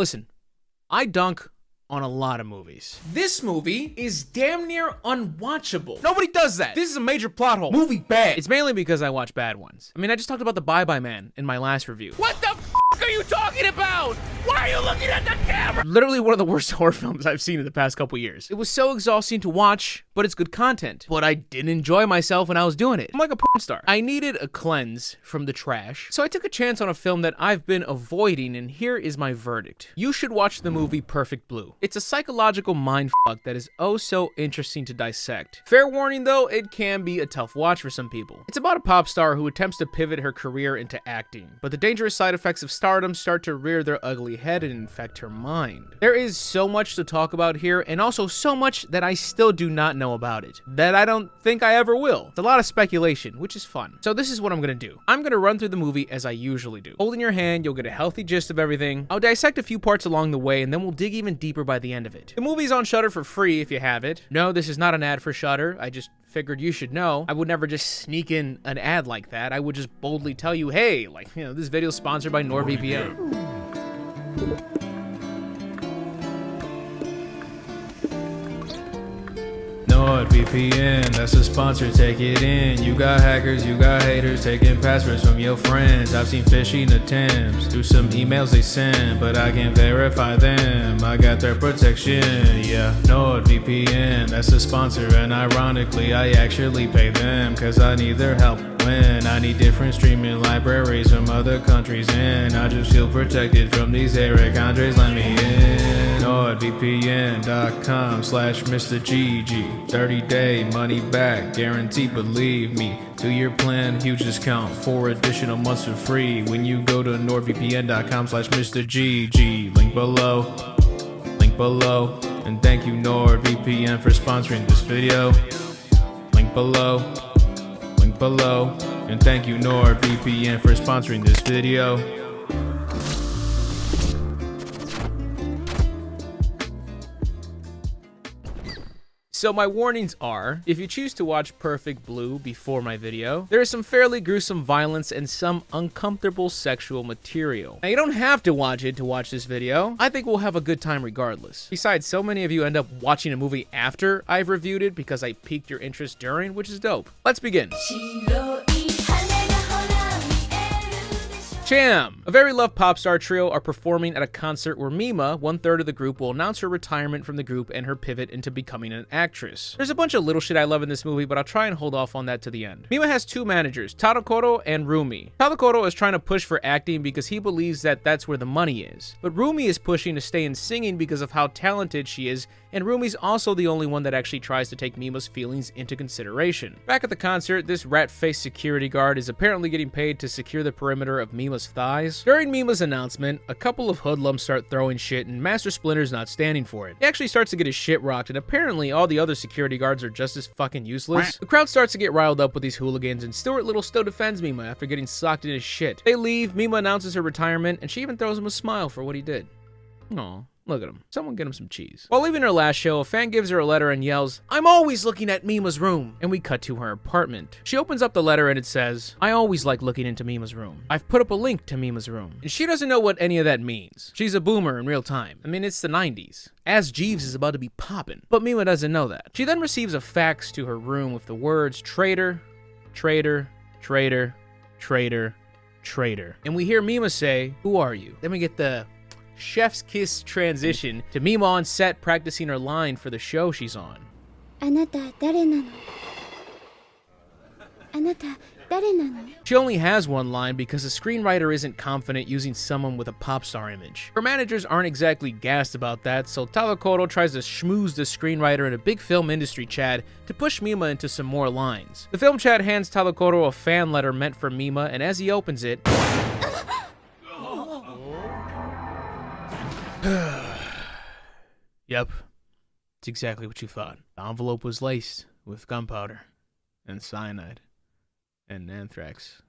Listen, I dunk on a lot of movies. This movie is damn near unwatchable. Nobody does that. This is a major plot hole. Movie bad. It's mainly because I watch bad ones. I mean, I just talked about the Bye Bye Man in my last review. What the f are you talking about? Why are you looking at the camera? Literally one of the worst horror films I've seen in the past couple years. It was so exhausting to watch, but it's good content. But I didn't enjoy myself when I was doing it. I'm like a porn star. I needed a cleanse from the trash, so I took a chance on a film that I've been avoiding, and here is my verdict. You should watch the movie Perfect Blue. It's a psychological mindfuck that is oh so interesting to dissect. Fair warning though, it can be a tough watch for some people. It's about a pop star who attempts to pivot her career into acting, but the dangerous side effects of stardom start to rear their ugly head and infect her mind. There is so much to talk about here, and also so much that I still do not know about it, that I don't think I ever will. It's a lot of speculation, which is fun. So this is what I'm gonna do. I'm gonna run through the movie as I usually do. Holding your hand, you'll get a healthy gist of everything. I'll dissect a few parts along the way, and then we'll dig even deeper by the end of it. The movie's on Shudder for free if you have it. No, this is not an ad for Shudder. I just figured you should know. I would never just sneak in an ad like that. I would just boldly tell you, hey, this video is sponsored by NordVPN. NordVPN, that's a sponsor, take it in. You got hackers, you got haters, taking passwords from your friends. I've seen phishing attempts through some emails they send, but I can verify them. I got their protection, yeah. NordVPN, that's a sponsor, and ironically, I actually pay them, cause I need their help when I need different streaming libraries from other countries, and I just feel protected from these Eric Andres. Let me in. NordVPN.com/MrGG. 30-day money back guarantee, believe me. 2-year plan, huge discount, 4 additional months for free when you go to NordVPN.com/MrGG. Link below. Link below. And thank you NordVPN for sponsoring this video. Link below. Link below. And thank you NordVPN for sponsoring this video. So my warnings are, if you choose to watch Perfect Blue before my video, there is some fairly gruesome violence and some uncomfortable sexual material. Now you don't have to watch it to watch this video. I think we'll have a good time regardless. Besides, so many of you end up watching a movie after I've reviewed it because I piqued your interest during, which is dope. Let's begin. Cham! A very loved pop star trio are performing at a concert where Mima, 1/3 of the group, will announce her retirement from the group and her pivot into becoming an actress. There's a bunch of little shit I love in this movie, but I'll try and hold off on that to the end. Mima has 2 managers, Tadokoro and Rumi. Tadokoro is trying to push for acting because he believes that that's where the money is, but Rumi is pushing to stay in singing because of how talented she is, and Rumi's also the only one that actually tries to take Mima's feelings into consideration. Back at the concert, this rat-faced security guard is apparently getting paid to secure the perimeter of Mima's thighs. During Mima's announcement, a couple of hoodlums start throwing shit, and Master Splinter's not standing for it. He actually starts to get his shit rocked, and apparently all the other security guards are just as fucking useless. The crowd starts to get riled up with these hooligans, and Stuart Little still defends Mima after getting socked in his shit. They leave, Mima announces her retirement, and she even throws him a smile for what he did. Aw. Look at him. Someone get him some cheese. While leaving her last show, a fan gives her a letter and yells, "I'm always looking at Mima's room." And we cut to her apartment. She opens up the letter and it says, "I always like looking into Mima's room. I've put up a link to Mima's room." And she doesn't know what any of that means. She's a boomer in real time. I mean, it's the 90s. As Jeeves is about to be poppin'. But Mima doesn't know that. She then receives a fax to her room with the words, "Traitor, traitor, traitor, traitor, traitor." And we hear Mima say, "Who are you?" Then we get the chef's kiss transition to Mima on set practicing her line for the show she's on. She only has one line because the screenwriter isn't confident using someone with a pop star image. Her managers aren't exactly gassed about that, so Tadokoro tries to schmooze the screenwriter in a big film industry chat to push Mima into some more lines. The film chat hands Tadokoro a fan letter meant for Mima, and as he opens it, yep, it's exactly what you thought. The envelope was laced with gunpowder and cyanide and anthrax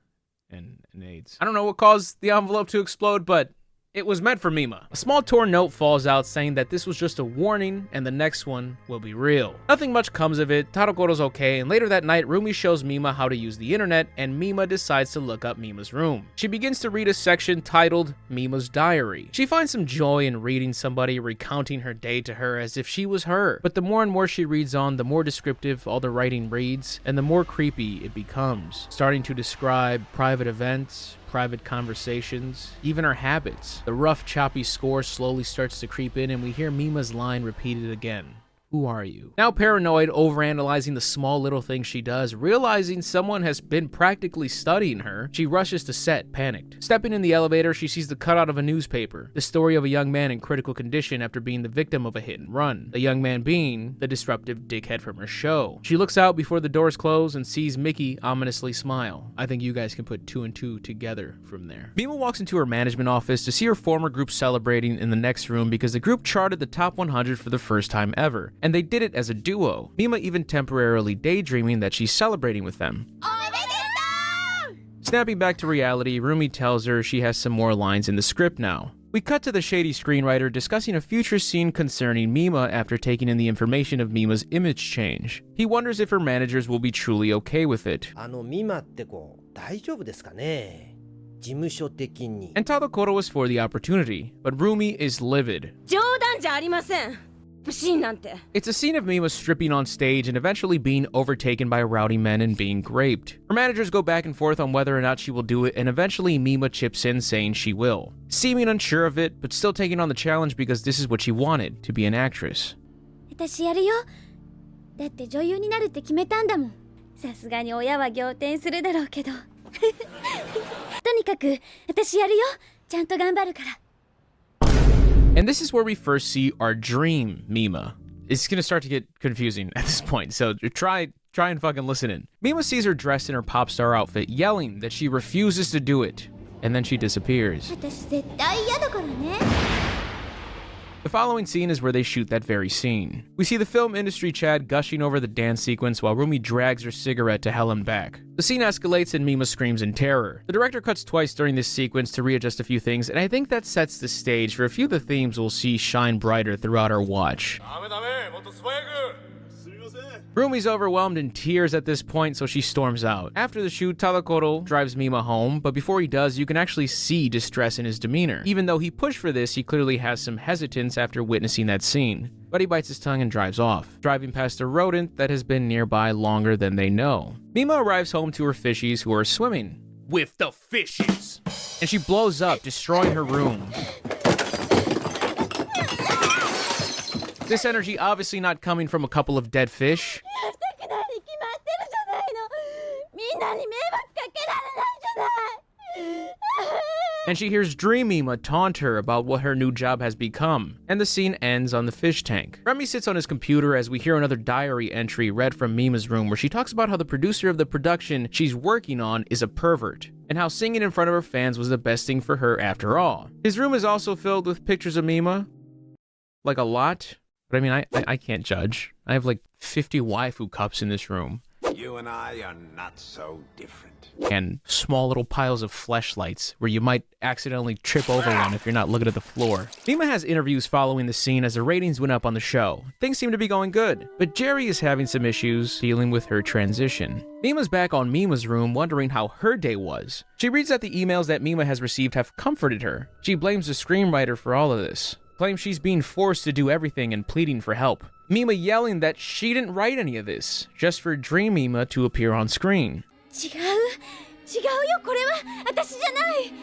and AIDS. I don't know what caused the envelope to explode, but It was meant for Mima. A small torn note falls out saying that this was just a warning and the next one will be real. Nothing much comes of it, Tadokoro's okay, and later that night Rumi shows Mima how to use the internet and Mima decides to look up Mima's room. She begins to read a section titled Mima's Diary. She finds some joy in reading somebody recounting her day to her as if she was her, but the more and more she reads on, the more descriptive all the writing reads and the more creepy it becomes, starting to describe private events, private conversations, even her habits. The rough, choppy score slowly starts to creep in and we hear Mima's line repeated again. Who are you? Now paranoid, overanalyzing the small little things she does, realizing someone has been practically studying her, she rushes to set, panicked. Stepping in the elevator, she sees the cutout of a newspaper, the story of a young man in critical condition after being the victim of a hit and run, the young man being the disruptive dickhead from her show. She looks out before the doors close and sees Mickey ominously smile. I think you guys can put 2 and 2 together from there. Mima walks into her management office to see her former group celebrating in the next room because the group charted the top 100 for the first time ever. And they did it as a duo, Mima even temporarily daydreaming that she's celebrating with them. Snapping back to reality, Rumi tells her she has some more lines in the script now. We cut to the shady screenwriter discussing a future scene concerning Mima after taking in the information of Mima's image change. He wonders if her managers will be truly okay with it. And Tadokoro is for the opportunity, but Rumi is livid. It's a scene of Mima stripping on stage and eventually being overtaken by rowdy men and being raped. Her managers go back and forth on whether or not she will do it, and eventually Mima chips in saying she will. Seeming unsure of it, but still taking on the challenge because this is what she wanted, to be an actress. And this is where we first see our dream Mima. It's gonna start to get confusing at this point, so try and fucking listen in. Mima sees her dressed in her pop star outfit, yelling that she refuses to do it, and then she disappears. The following scene is where they shoot that very scene. We see the film industry Chad gushing over the dance sequence while Rumi drags her cigarette to hell and back. The scene escalates and Mima screams in terror. The director cuts twice during this sequence to readjust a few things, and I think that sets the stage for a few of the themes we'll see shine brighter throughout our watch. Rumi's overwhelmed in tears at this point, so she storms out. After the shoot, Tadokoro drives Mima home, but before he does, you can actually see distress in his demeanor. Even though he pushed for this, he clearly has some hesitance after witnessing that scene. But he bites his tongue and drives off, driving past a rodent that has been nearby longer than they know. Mima arrives home to her fishies who are swimming with the fishes, and she blows up, destroying her room. This energy obviously not coming from a couple of dead fish. And she hears Dream Mima taunt her about what her new job has become, and the scene ends on the fish tank. Remy sits on his computer as we hear another diary entry read from Mima's room where she talks about how the producer of the production she's working on is a pervert, and how singing in front of her fans was the best thing for her after all. His room is also filled with pictures of Mima, like a lot. But I mean, I can't judge. I have like 50 waifu cups in this room. You and I are not so different. And small little piles of fleshlights where you might accidentally trip over one if you're not looking at the floor. Mima has interviews following the scene as the ratings went up on the show. Things seem to be going good, but Jerry is having some issues dealing with her transition. Mima's back on Mima's room wondering how her day was. She reads that the emails that Mima has received have comforted her. She blames the screenwriter for all of this. Claims she's being forced to do everything and pleading for help. Mima yelling that she didn't write any of this, just for Dream Mima to appear on screen.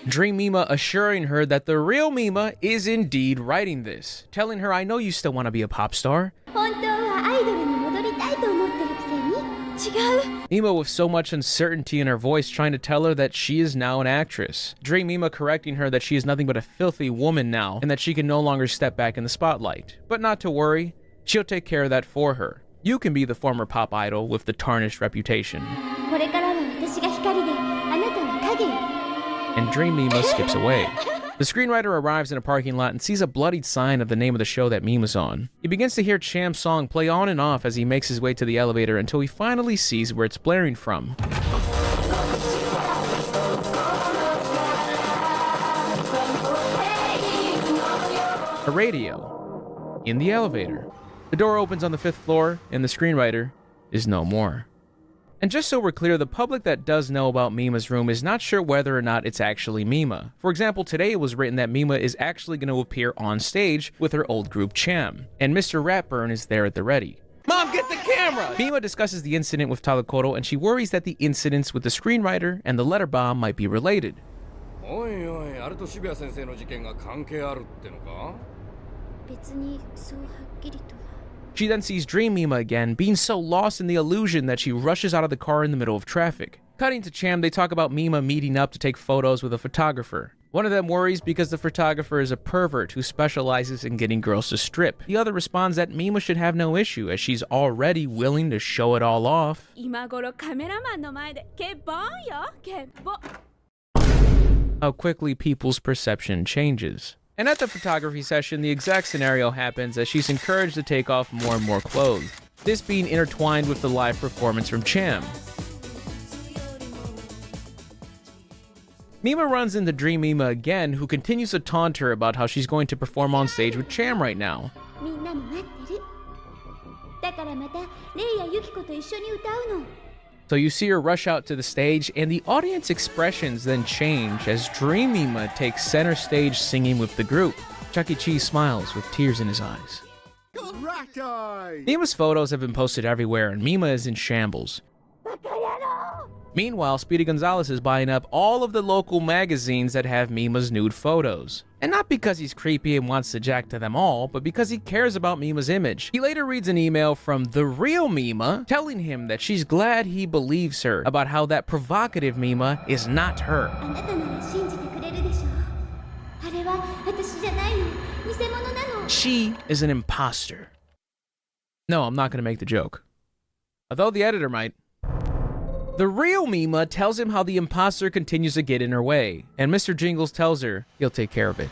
Dream Mima assuring her that the real Mima is indeed writing this, telling her, I know you still want to be a pop star. Mima with so much uncertainty in her voice trying to tell her that she is now an actress. Dream Mima correcting her that she is nothing but a filthy woman now and that she can no longer step back in the spotlight. But not to worry, she'll take care of that for her. You can be the former pop idol with the tarnished reputation. And Dream Mima skips away. The screenwriter arrives in a parking lot and sees a bloodied sign of the name of the show that Mima's on. He begins to hear Cham's song play on and off as he makes his way to the elevator until he finally sees where it's blaring from. a radio, in the elevator. The door opens on the 5th floor, and the screenwriter is no more. And just so we're clear, the public that does know about Mima's room is not sure whether or not it's actually Mima. For example, today it was written that Mima is actually going to appear on stage with her old group Cham, and Mr. Ratburn is there at the ready. Mom, get the camera! Mima discusses the incident with Tadokoro, and she worries that the incidents with the screenwriter and the letter bomb might be related. She then sees Dream Mima again, being so lost in the illusion that she rushes out of the car in the middle of traffic. Cutting to Cham, they talk about Mima meeting up to take photos with a photographer. One of them worries because the photographer is a pervert who specializes in getting girls to strip. The other responds that Mima should have no issue, as she's already willing to show it all off. How quickly people's perception changes. And at the photography session, the exact scenario happens as she's encouraged to take off more and more clothes, this being intertwined with the live performance from Cham. Mima runs into Dream Mima again, who continues to taunt her about how she's going to perform on stage with Cham right now. So you see her rush out to the stage, and the audience expressions then change as Dream Mima takes center stage singing with the group. Chuck E. Cheese smiles with tears in his eyes. Mima's photos have been posted everywhere, and Mima is in shambles. Meanwhile, Speedy Gonzalez is buying up all of the local magazines that have Mima's nude photos. And not because he's creepy and wants to jack to them all, but because he cares about Mima's image. He later reads an email from the real Mima telling him that she's glad he believes her about how that provocative Mima is not her. She is an imposter. No, I'm not going to make the joke. Although the editor might. The real Mima tells him how the imposter continues to get in her way, and Mr. Jingles tells her he'll take care of it.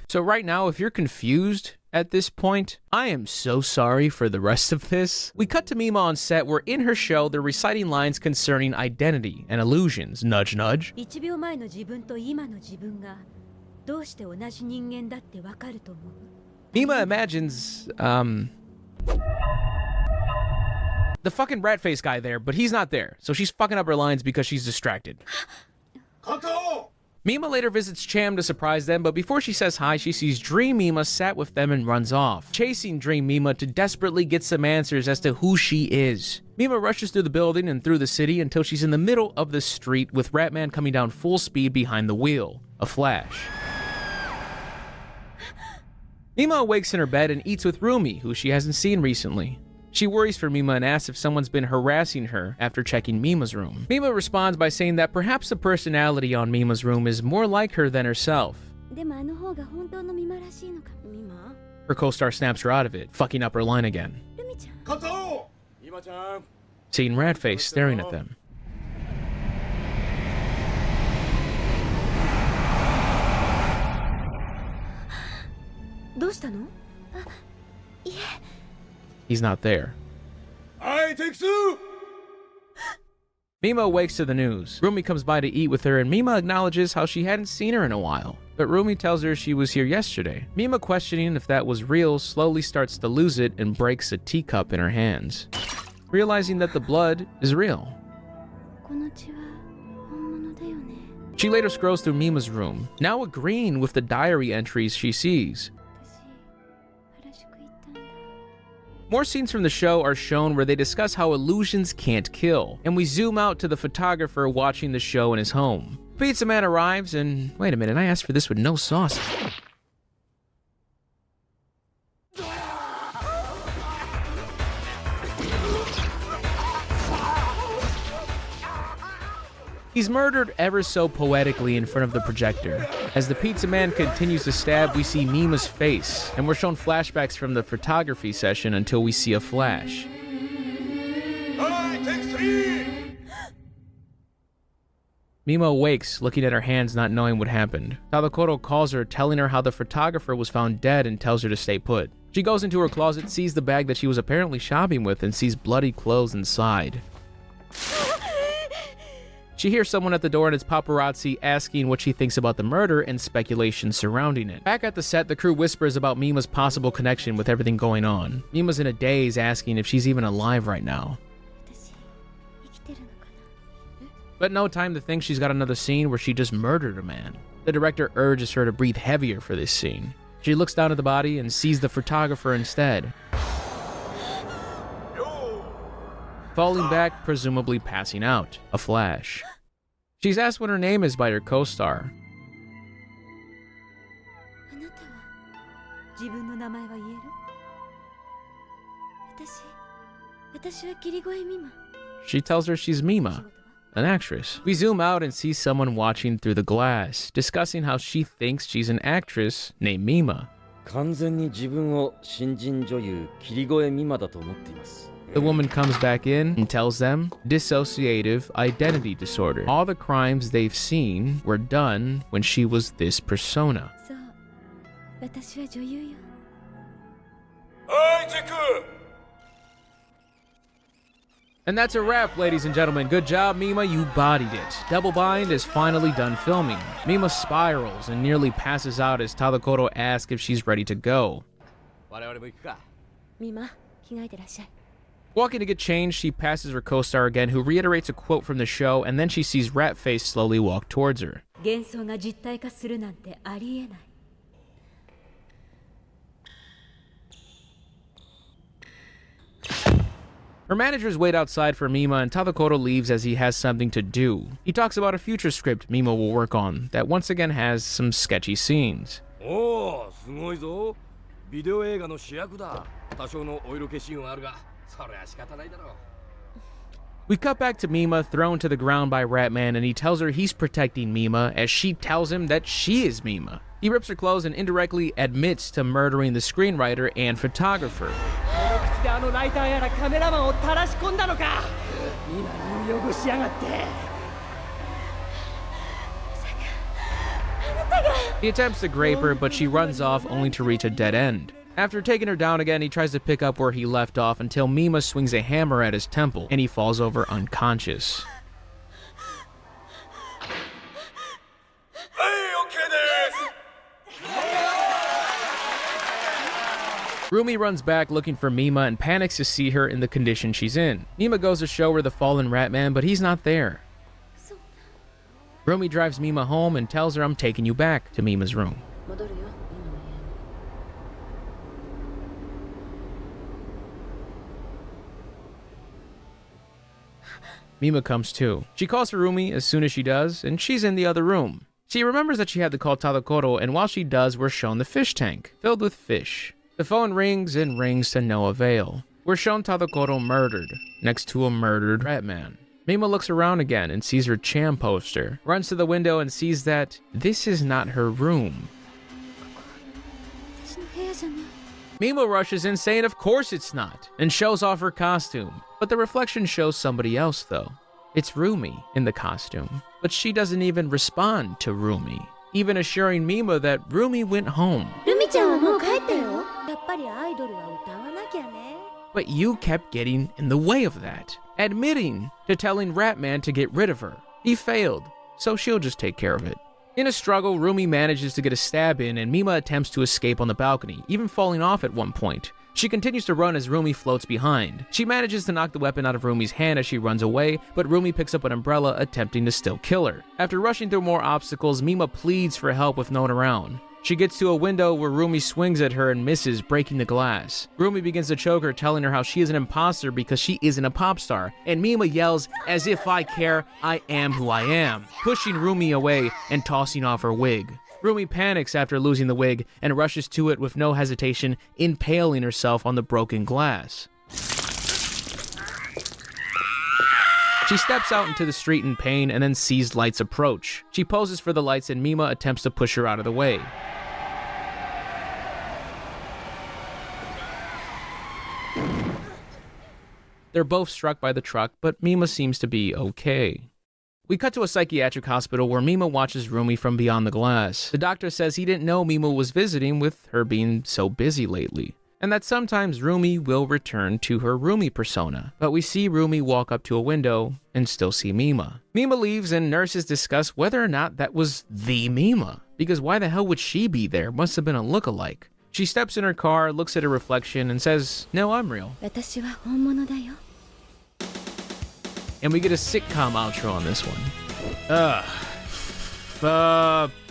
So right now, if you're confused at this point, I am so sorry for the rest of this. We cut to Mima on set where in her show they're reciting lines concerning identity and illusions. Nudge, nudge. Mima imagines, the fucking rat face guy there, but he's not there, so she's fucking up her lines because she's distracted. Mima later visits Cham to surprise them, but before she says hi, she sees Dream Mima sat with them and runs off, chasing Dream Mima to desperately get some answers as to who she is. Mima rushes through the building and through the city until she's in the middle of the street with Ratman coming down full speed behind the wheel. A flash. Mima awakes in her bed and eats with Rumi, who she hasn't seen recently. She worries for Mima and asks if someone's been harassing her after checking Mima's room. Mima responds by saying that perhaps the personality on Mima's room is more like her than herself. Her co-star snaps her out of it, fucking up her line again. Seeing Ratface staring at them. He's not there. Mima awakes to the news. Rumi comes by to eat with her, and Mima acknowledges how she hadn't seen her in a while. But Rumi tells her she was here yesterday. Mima, questioning if that was real, slowly starts to lose it and breaks a teacup in her hands, realizing that the blood is real. She later scrolls through Mima's room, now agreeing with the diary entries she sees. More scenes from the show are shown where they discuss how illusions can't kill, and we zoom out to the photographer watching the show in his home. Pizza Man arrives and, wait a minute, I asked for this with no sauce. He's murdered ever so poetically in front of the projector. As the pizza man continues to stab, we see Mima's face, and we're shown flashbacks from the photography session until we see a flash. Mima awakes, looking at her hands, not knowing what happened. Tadokoro calls her, telling her how the photographer was found dead and tells her to stay put. She goes into her closet, sees the bag that she was apparently shopping with, and sees bloody clothes inside. She hears someone at the door and it's paparazzi asking what she thinks about the murder and speculation surrounding it. Back at the set, the crew whispers about Mima's possible connection with everything going on. Mima's in a daze asking if she's even alive right now. But no time to think, she's got another scene where she just murdered a man. The director urges her to breathe heavier for this scene. She looks down at the body and sees the photographer instead, falling back, presumably passing out. A flash. She's asked what her name is by her co-star. She tells her she's Mima, an actress. We zoom out and see someone watching through the glass, discussing how she thinks she's an actress named Mima. 完全に自分を新人女優霧越美馬だと思っています。 The woman comes back in and tells them dissociative identity disorder. All the crimes they've seen were done when she was this persona. And that's a wrap, ladies and gentlemen. Good job, Mima, you bodied it. Double Bind is finally done filming. Mima spirals and nearly passes out as Tadokoro asks if she's ready to go. Walking to get changed, she passes her co-star again, who reiterates a quote from the show, and then she sees Ratface slowly walk towards her. Her managers wait outside for Mima, and Tadokoro leaves as he has something to do. He talks about a future script Mima will work on that once again has some sketchy scenes. Oh, すごいぞ。ビデオ映画の主役だ。多少のお色気シーンはあるが、それは仕方ないだろう。 We cut back to Mima, thrown to the ground by Ratman, and he tells her he's protecting Mima as she tells him that she is Mima. He rips her clothes and indirectly admits to murdering the screenwriter and photographer. He attempts to grape her, but she runs off only to reach a dead end. After taking her down again, he tries to pick up where he left off until Mima swings a hammer at his temple, and he falls over unconscious. Rumi runs back looking for Mima and panics to see her in the condition she's in. Mima goes to show her the fallen Ratman, but he's not there. Rumi drives Mima home and tells her, "I'm taking you back to Mima's room." Mima comes too. She calls for Rumi as soon as she does, and she's in the other room. She remembers that she had to call Tadokoro, and while she does, we're shown the fish tank, filled with fish. The phone rings and rings to no avail. We're shown Tadokoro murdered, next to a murdered Ratman. Mima looks around again and sees her Cham poster, runs to the window and sees that this is not her room. Mima rushes in saying of course it's not, and shows off her costume. But the reflection shows somebody else though. It's Rumi in the costume, but she doesn't even respond to Rumi, even assuring Mima that Rumi went home. But you kept getting in the way of that, admitting to telling Ratman to get rid of her. He failed, so she'll just take care of it. In a struggle, Rumi manages to get a stab in, and Mima attempts to escape on the balcony, even falling off at one point. She continues to run as Rumi floats behind. She manages to knock the weapon out of Rumi's hand as she runs away, but Rumi picks up an umbrella, attempting to still kill her. After rushing through more obstacles, Mima pleads for help with no one around. She gets to a window where Rumi swings at her and misses, breaking the glass. Rumi begins to choke her, telling her how she is an imposter because she isn't a pop star. And Mima yells, "As if I care, I am who I am," pushing Rumi away and tossing off her wig. Rumi panics after losing the wig and rushes to it with no hesitation, impaling herself on the broken glass. She steps out into the street in pain and then sees lights approach. She poses for the lights and Mima attempts to push her out of the way. They're both struck by the truck, but Mima seems to be okay. We cut to a psychiatric hospital where Mima watches Rumi from beyond the glass. The doctor says he didn't know Mima was visiting with her being so busy lately. and that sometimes Rumi will return to her Rumi persona. But we see Rumi walk up to a window and still see Mima. Mima leaves and nurses discuss whether or not that was the Mima, because why the hell would she be there? Must have been a look-alike. She steps in her car, looks at her reflection, and says, "No, I'm real." 私は本物だよ And we get a sitcom outro on this one.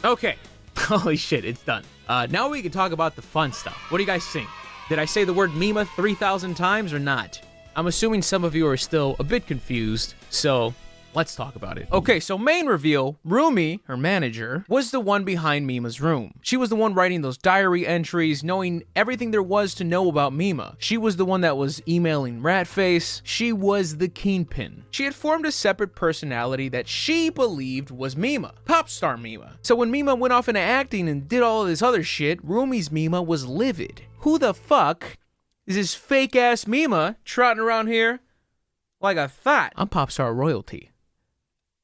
Okay. Holy shit, it's done. Now we can talk about the fun stuff. What do you guys think? Did I say the word Mima 3,000 times or not? I'm assuming some of you are still a bit confused, so let's talk about it. Okay, so main reveal, Rumi, her manager, was the one behind Mima's room. She was the one writing those diary entries, knowing everything there was to know about Mima. She was the one that was emailing Ratface. She was the kingpin. She had formed a separate personality that she believed was Mima, pop star Mima. So when Mima went off into acting and did all of this other shit, Rumi's Mima was livid. Who the fuck is this fake ass Mima trotting around here like a thought? I'm pop star royalty.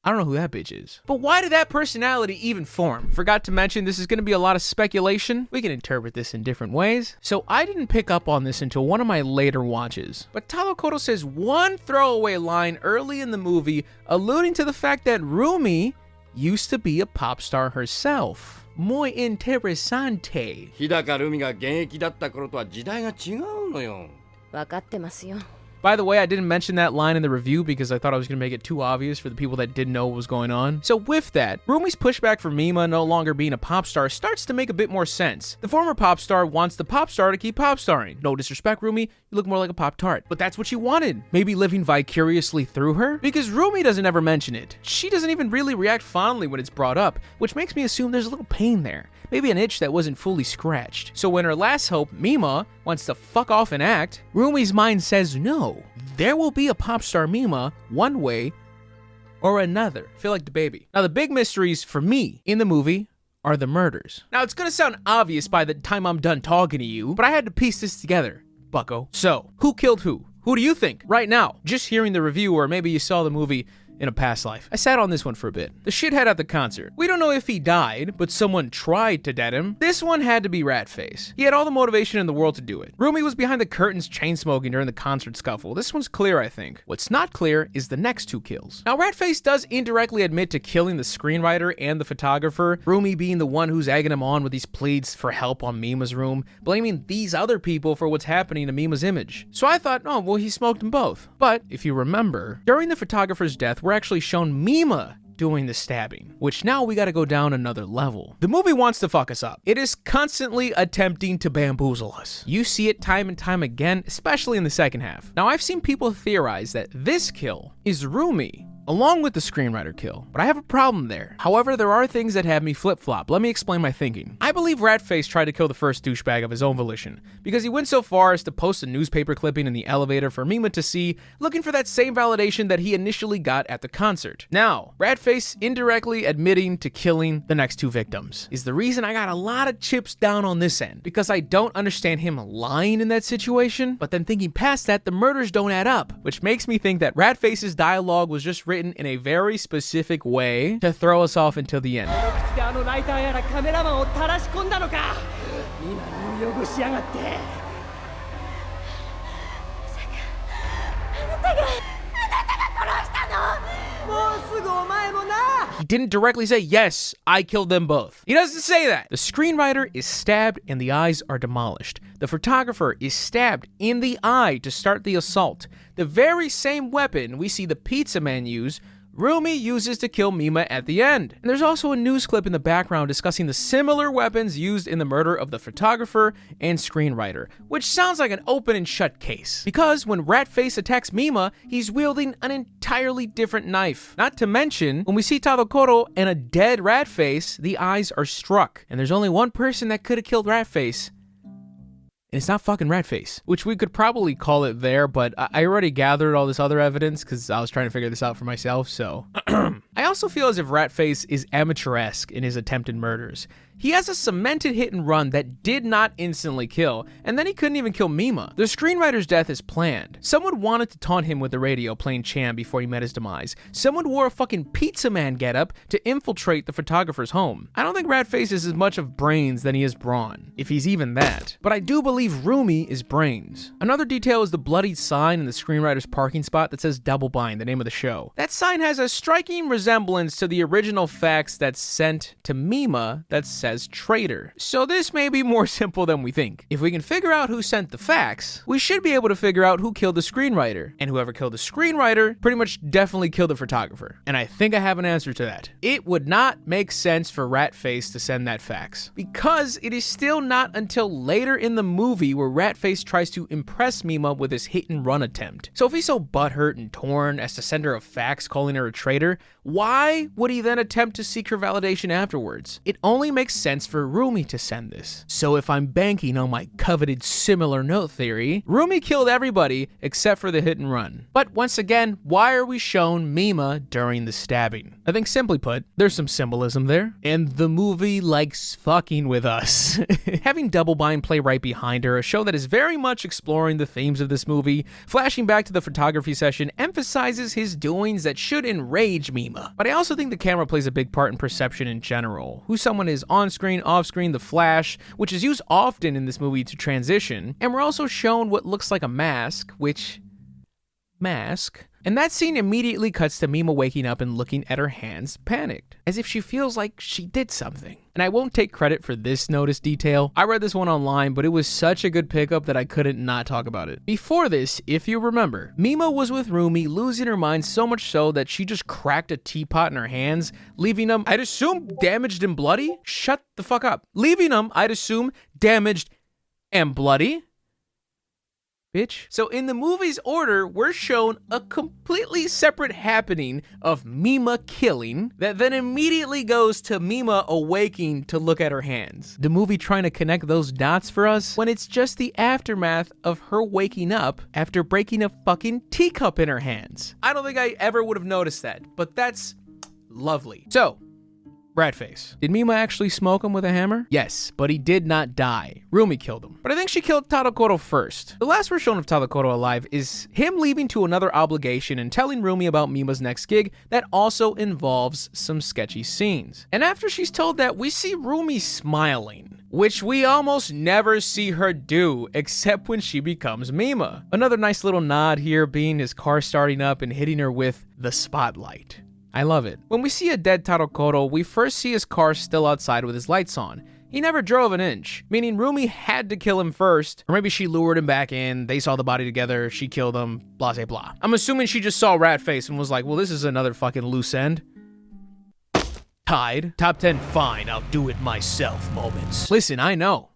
I don't know who that bitch is. But why did that personality even form? Forgot to mention, this is going to be a lot of speculation. We can interpret this in different ways. So I didn't pick up on this until one of my later watches. But Tadokoro says one throwaway line early in the movie alluding to the fact that Rumi used to be a pop star herself. Muy interesante. 日高ルミが現役だった頃とは時代が違うのよ。分かってますよ By the way, I didn't mention that line in the review because I thought I was going to make it too obvious for the people that didn't know what was going on. So with that, Rumi's pushback for Mima no longer being a pop star starts to make a bit more sense. The former pop star wants the pop star to keep pop starring. No disrespect, Rumi, you look more like a pop tart. But that's what she wanted. Maybe living vicariously through her? Because Rumi doesn't ever mention it. She doesn't even really react fondly when it's brought up, which makes me assume there's a little pain there. Maybe an itch that wasn't fully scratched. So when her last hope, Mima, wants to fuck off and act, Rumi's mind says no. There will be a pop star Mima one way or another. I feel like the baby. Now the big mysteries for me in the movie are the murders. Now it's gonna sound obvious by the time I'm done talking to you, but I had to piece this together, bucko. So, who killed who? Who do you think? Right now, just hearing the review, or maybe you saw the movie in a past life. I sat on this one for a bit. The shithead at the concert. We don't know if he died, but someone tried to dead him. This one had to be Ratface. He had all the motivation in the world to do it. Rumi was behind the curtains chain smoking during the concert scuffle. This one's clear, I think. What's not clear is the next two kills. Now, Ratface does indirectly admit to killing the screenwriter and the photographer, Rumi being the one who's egging him on with these pleas for help on Mima's room, blaming these other people for what's happening to Mima's image. So I thought, oh, well, he smoked them both. But if you remember, during the photographer's death, we're actually shown Mima doing the stabbing, which now we gotta go down another level. The movie wants to fuck us up. It is constantly attempting to bamboozle us. You see it time and time again, especially in the second half. Now, I've seen people theorize that this kill is Rumi, along with the screenwriter kill, but I have a problem there. However, there are things that have me flip-flop. Let me explain my thinking. I believe Ratface tried to kill the first douchebag of his own volition, because he went so far as to post a newspaper clipping in the elevator for Mima to see, looking for that same validation that he initially got at the concert. Now, Ratface indirectly admitting to killing the next two victims is the reason I got a lot of chips down on this end, because I don't understand him lying in that situation, but then thinking past that, the murders don't add up, which makes me think that Ratface's dialogue was just written in a very specific way to throw us off until the end. あのライターやらカメラマンを垂らし込んだのか今入浴しやがってあなたが殺したのもうすぐお前もな He didn't directly say, yes, I killed them both. He doesn't say that. The screenwriter is stabbed and the eyes are demolished. The photographer is stabbed in the eye to start the assault. The very same weapon we see the pizza man use, Rumi uses to kill Mima at the end. And there's also a news clip in the background discussing the similar weapons used in the murder of the photographer and screenwriter, which sounds like an open and shut case. Because when Ratface attacks Mima, he's wielding an entirely different knife. Not to mention, when we see Tadokoro and a dead Ratface, the eyes are struck. And there's only one person that could have killed Ratface, and it's not fucking Ratface, which we could probably call it there, but I already gathered all this other evidence because I was trying to figure this out for myself, so. I also feel as if Ratface is amateuresque in his attempted murders. He has a cemented hit and run that did not instantly kill, and then he couldn't even kill Mima. The screenwriter's death is planned. Someone wanted to taunt him with the radio playing Chan before he met his demise. Someone wore a fucking pizza man getup to infiltrate the photographer's home. I don't think Ratface is as much of brains than he is brawn, if he's even that. But I do believe Rumi is brains. Another detail is the bloodied sign in the screenwriter's parking spot that says Double Bind, the name of the show. That sign has a striking resemblance to the original fax that's sent to Mima that says traitor. So this may be more simple than we think. If we can figure out who sent the fax, we should be able to figure out who killed the screenwriter. And whoever killed the screenwriter pretty much definitely killed the photographer. And I think I have an answer to that. It would not make sense for Ratface to send that fax, because it is still not until later in the movie where Ratface tries to impress Mima with his hit and run attempt. So if he's so butthurt and torn as to send her a fax calling her a traitor, why would he then attempt to seek her validation afterwards? It only makes sense for Rumi to send this. So if I'm banking on my coveted similar note theory, Rumi killed everybody except for the hit and run. But once again, why are we shown Mima during the stabbing? I think simply put, there's some symbolism there, and the movie likes fucking with us. Having Double Bind play right behind her, a show that is very much exploring the themes of this movie, flashing back to the photography session, emphasizes his doings that should enrage Mima. But I also think the camera plays a big part in perception in general. Who someone is on screen, off screen, the flash, which is used often in this movie to transition, and we're also shown what looks like a mask, and that scene immediately cuts to Mima waking up and looking at her hands panicked, as if she feels like she did something. And I won't take credit for this notice detail. I read this one online, but it was such a good pickup that I couldn't not talk about it. Before this, if you remember, Mima was with Rumi, losing her mind so much so that she just cracked a teapot in her hands, leaving them, I'd assume, damaged and bloody? Shut the fuck up. Leaving them, I'd assume, damaged and bloody? Bitch. So in the movie's order, we're shown a completely separate happening of Mima killing that then immediately goes to Mima awaking to look at her hands. The movie trying to connect those dots for us when it's just the aftermath of her waking up after breaking a fucking teacup in her hands. I don't think I ever would have noticed that, but that's lovely. So, Ratface. Did Mima actually smoke him with a hammer? Yes, but he did not die. Rumi killed him. But I think she killed Tadokoro first. The last we're shown of Tadokoro alive is him leaving to another obligation and telling Rumi about Mima's next gig that also involves some sketchy scenes. And after she's told that, we see Rumi smiling, which we almost never see her do except when she becomes Mima. Another nice little nod here being his car starting up and hitting her with the spotlight. I love it. When we see a dead Tadokoro, we first see his car still outside with his lights on. He never drove an inch, meaning Rumi had to kill him first, or maybe she lured him back in, they saw the body together, she killed him, blah, blah, blah. I'm assuming she just saw Ratface and was like, well, this is another fucking loose end. Tied. Top 10 fine, I'll do it myself moments. Listen, I know.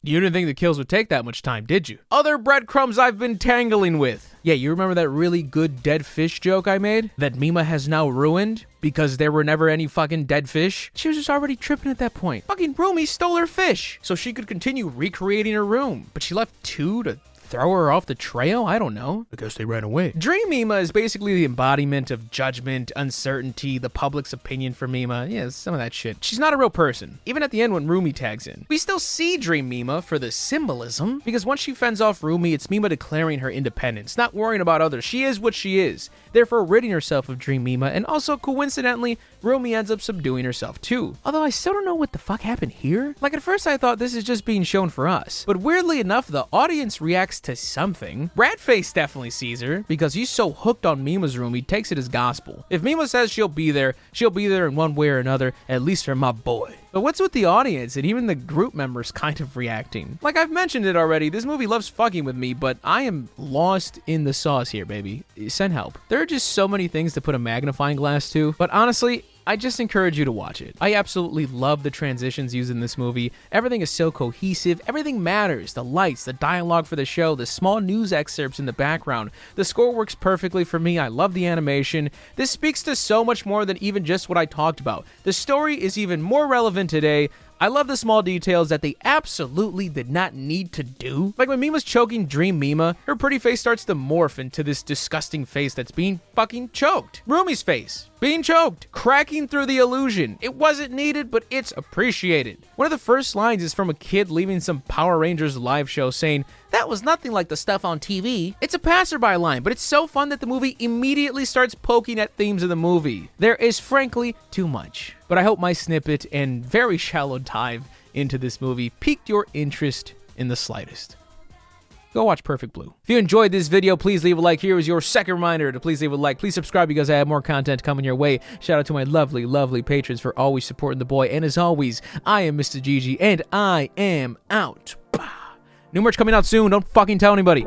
You didn't think the kills would take that much time, did you? Other breadcrumbs I've been tangling with. Yeah, you remember that really good dead fish joke I made? That Mima has now ruined? Because there were never any fucking dead fish? She was just already tripping at that point. Fucking Rumi stole her fish, so she could continue recreating her room. But she left 2 to throw her off the trail? I don't know. I guess they ran away. Dream Mima is basically the embodiment of judgment, uncertainty, the public's opinion for Mima. Yeah, some of that shit. She's not a real person. Even at the end when Rumi tags in. We still see Dream Mima for the symbolism, because once she fends off Rumi, it's Mima declaring her independence, not worrying about others. She is what she is, therefore ridding herself of Dream Mima, and also coincidentally, Rumi ends up subduing herself too. Although I still don't know what the fuck happened here. Like at first I thought this is just being shown for us, but weirdly enough, the audience reacts to something. Ratface definitely sees her, because he's so hooked on Mima's room, he takes it as gospel. If Mima says she'll be there in one way or another, at least for my boy. But what's with the audience and even the group members kind of reacting? Like I've mentioned it already, this movie loves fucking with me, but I am lost in the sauce here, baby. Send help. There are just so many things to put a magnifying glass to, but honestly, I just encourage you to watch it. I absolutely love the transitions used in this movie. Everything is so cohesive. Everything matters. The lights, the dialogue for the show, the small news excerpts in the background. The score works perfectly for me. I love the animation. This speaks to so much more than even just what I talked about. The story is even more relevant today. I love the small details that they absolutely did not need to do. Like when Mima's choking Dream Mima, her pretty face starts to morph into this disgusting face that's being fucking choked. Rumi's face, being choked, cracking through the illusion. It wasn't needed, but it's appreciated. One of the first lines is from a kid leaving some Power Rangers live show saying, "That was nothing like the stuff on TV." It's a passerby line, but it's so fun that the movie immediately starts poking at themes of the movie. There is frankly too much. But I hope my snippet and very shallow dive into this movie piqued your interest in the slightest. Go watch Perfect Blue. If you enjoyed this video, please leave a like. Here is your second reminder to please leave a like. Please subscribe because I have more content coming your way. Shout out to my lovely, lovely patrons for always supporting the boy. And as always, I am Mr. Gigi, and I am out. New merch coming out soon. Don't fucking tell anybody.